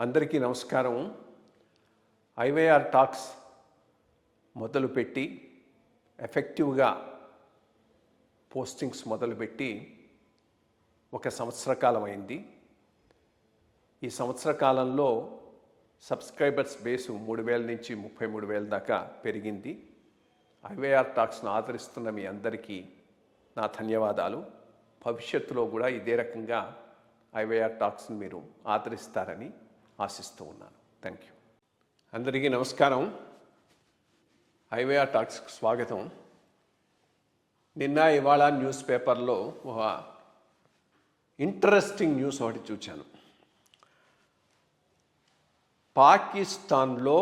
అందరికీ నమస్కారం. IYR talks మొదలుపెట్టి ఎఫెక్టివ్గా పోస్టింగ్స్ మొదలుపెట్టి ఒక సంవత్సర కాలం అయింది. ఈ సంవత్సర కాలంలో సబ్స్క్రైబర్స్ బేసు 3,000 నుంచి 33,000 దాకా పెరిగింది. ఐవైఆర్ టాక్స్ను ఆదరిస్తున్న మీ అందరికీ నా ధన్యవాదాలు. భవిష్యత్తులో కూడా ఇదే రకంగా ఐవైఆర్ టాక్స్ని మీరు ఆదరిస్తారని ఆశిస్తూ ఉన్నాను. Thank you. అందరికీ నమస్కారం. ఐవైఆర్ టాక్స్కి స్వాగతం. నిన్న ఇవాళ న్యూస్ పేపర్లో ఒక ఇంట్రెస్టింగ్ న్యూస్ ఒకటి చూశాను. పాకిస్తాన్లో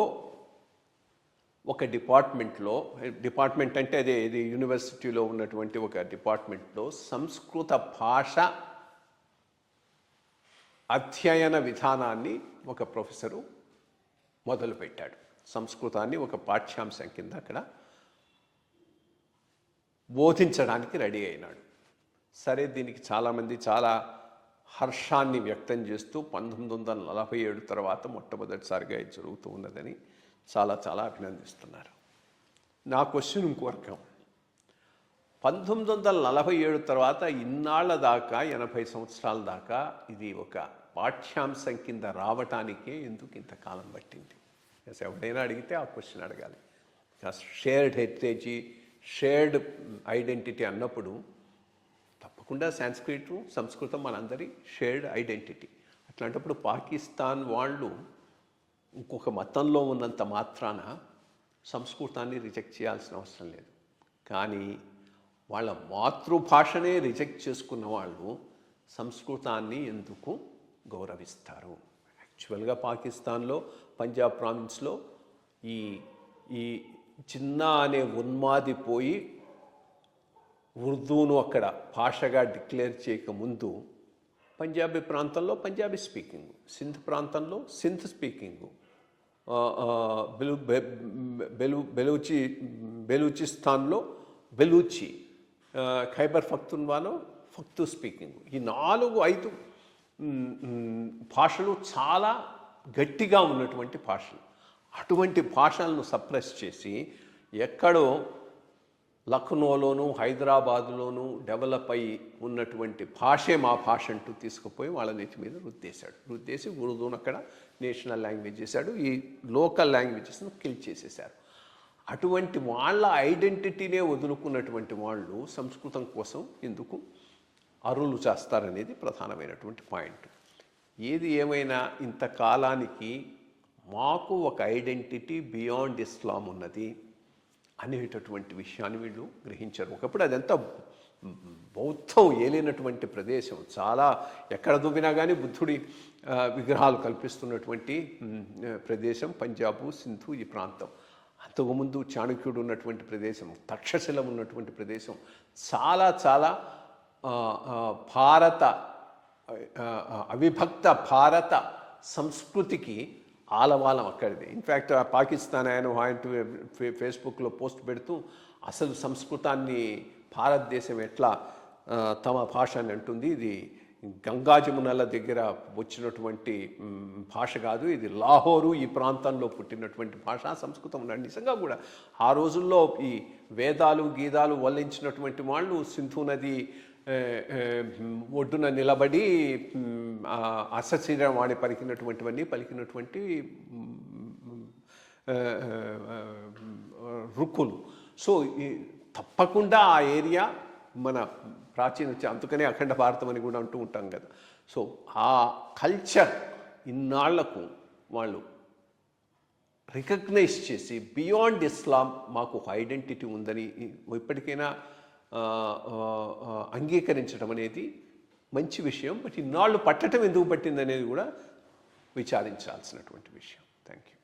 ఒక డిపార్ట్మెంట్ అంటే ఇది యూనివర్సిటీలో ఉన్నటువంటి ఒక డిపార్ట్మెంట్లో సంస్కృత భాష అధ్యయన విధానాన్ని ఒక ప్రొఫెసరు మొదలుపెట్టాడు. సంస్కృతాన్ని ఒక పాఠ్యాంశం కింద అక్కడ బోధించడానికి రెడీ అయినాడు. సరే, దీనికి చాలామంది చాలా హర్షాన్ని వ్యక్తం చేస్తూ 1947 తర్వాత మొట్టమొదటిసారిగా ఇది జరుగుతూ ఉన్నదని చాలా అభినందిస్తున్నారు. నా క్వశ్చన్ ఇంకో రకం. 1947 తర్వాత ఇన్నాళ్ల దాకా 80 సంవత్సరాల దాకా ఇది ఒక పాఠ్యాంశం కింద రావటానికే ఎందుకు ఇంతకాలం పట్టింది? ఎవరైనా అడిగితే ఆ క్వశ్చన్ అడగాలి. షేర్డ్ హెరిటేజీ, షేర్డ్ ఐడెంటిటీ అన్నప్పుడు తప్పకుండా సంస్కృతం మనందరి షేర్డ్ ఐడెంటిటీ. అట్లాంటప్పుడు పాకిస్తాన్ వాళ్ళు ఇంకొక మతంలో ఉన్నంత మాత్రాన సంస్కృతాన్ని రిజెక్ట్ చేయాల్సిన అవసరం లేదు. కానీ వాళ్ళ మాతృభాషనే రిజెక్ట్ చేసుకున్న వాళ్ళు సంస్కృతాన్ని ఎందుకు గౌరవిస్తారు? యాక్చువల్గా పాకిస్తాన్లో పంజాబ్ ప్రావిన్స్లో ఈ చిన్న అనే ఉన్మాది పోయి ఉర్దూను అక్కడ భాషగా డిక్లేర్ చేయకముందు పంజాబీ ప్రాంతంలో పంజాబీ స్పీకింగ్, సింధ్ ప్రాంతంలో సింధ్ స్పీకింగు, బెలూచిస్తాన్లో బెలూచి, ఖైబర్ పఖ్తూన్వాలో పఖ్తూ స్పీకింగ్. ఈ 4-5 భాషలు చాలా గట్టిగా ఉన్నటువంటి భాషలు. అటువంటి భాషలను సప్రెస్ చేసి ఎక్కడో లక్నోలోను హైదరాబాదులోను డెవలప్ అయి ఉన్నటువంటి భాషే మా భాష అంటూ తీసుకుపోయి వాళ్ళ నెత్తి మీద రుద్దేసి ఉర్దూను అక్కడ నేషనల్ లాంగ్వేజ్ చేశాడు. ఈ లోకల్ లాంగ్వేజెస్ను కిల్ చేసేశారు. అటువంటి వాళ్ళ ఐడెంటిటీనే వదులుకున్నటువంటి వాళ్ళు సంస్కృతం కోసం ఎందుకు అరులు చేస్తారనేది ప్రధానమైనటువంటి పాయింట్. ఏది ఏమైనా ఇంతకాలానికి మాకు ఒక ఐడెంటిటీ బియాండ్ ఇస్లాం ఉన్నది అనేటటువంటి విషయాన్ని వీళ్ళు గ్రహించారు. ఒకప్పుడు అదంతా బౌద్ధం ఏలినటువంటి ప్రదేశం. చాలా ఎక్కడ దువ్వినా కానీ బుద్ధుడి విగ్రహాలు కల్పిస్తున్నటువంటి ప్రదేశం పంజాబు, సింధు ఈ ప్రాంతం. అంతకుముందు చాణక్యుడు ఉన్నటువంటి ప్రదేశం, తక్షశిల ఉన్నటువంటి ప్రదేశం. చాలా అవిభక్త భారత సంస్కృతికి ఆలవాలం అక్కడిది. ఇన్ఫ్యాక్ట్ పాకిస్తాన్ ఆయన ఫేస్బుక్లో పోస్ట్ పెడుతూ అసలు సంస్కృతాన్ని భారతదేశం ఎట్లా తమ భాష అని అంటుంది, ఇది గంగా జమునల దగ్గర వచ్చినటువంటి భాష కాదు, ఇది లాహోరు ఈ ప్రాంతంలో పుట్టినటువంటి భాష సంస్కృతం ఉన్నాడు. నిజంగా కూడా ఆ రోజుల్లో ఈ వేదాలు గీతాలు వల్లించినటువంటి వాళ్ళు సింధు నది ఒడ్డున నిలబడి అసశీరవాణి పలికినటువంటి రుక్కులు. సో తప్పకుండా ఆ ఏరియా మన ప్రాచీన, అందుకనే అఖండ భారతం అని కూడా అంటూ ఉంటాం కదా. సో ఆ కల్చర్ ఇన్నాళ్లకు వాళ్ళు రికగ్నైజ్ చేసి బియాండ్ ఇస్లాం మాకు ఒక ఐడెంటిటీ ఉందని ఇప్పటికైనా అంగీకరించడం అనేది మంచి విషయం. బట్ ఇన్నాళ్ళు పట్టడం ఎందుకు పట్టిందనేది కూడా విచారించాల్సినటువంటి విషయం. Thank you.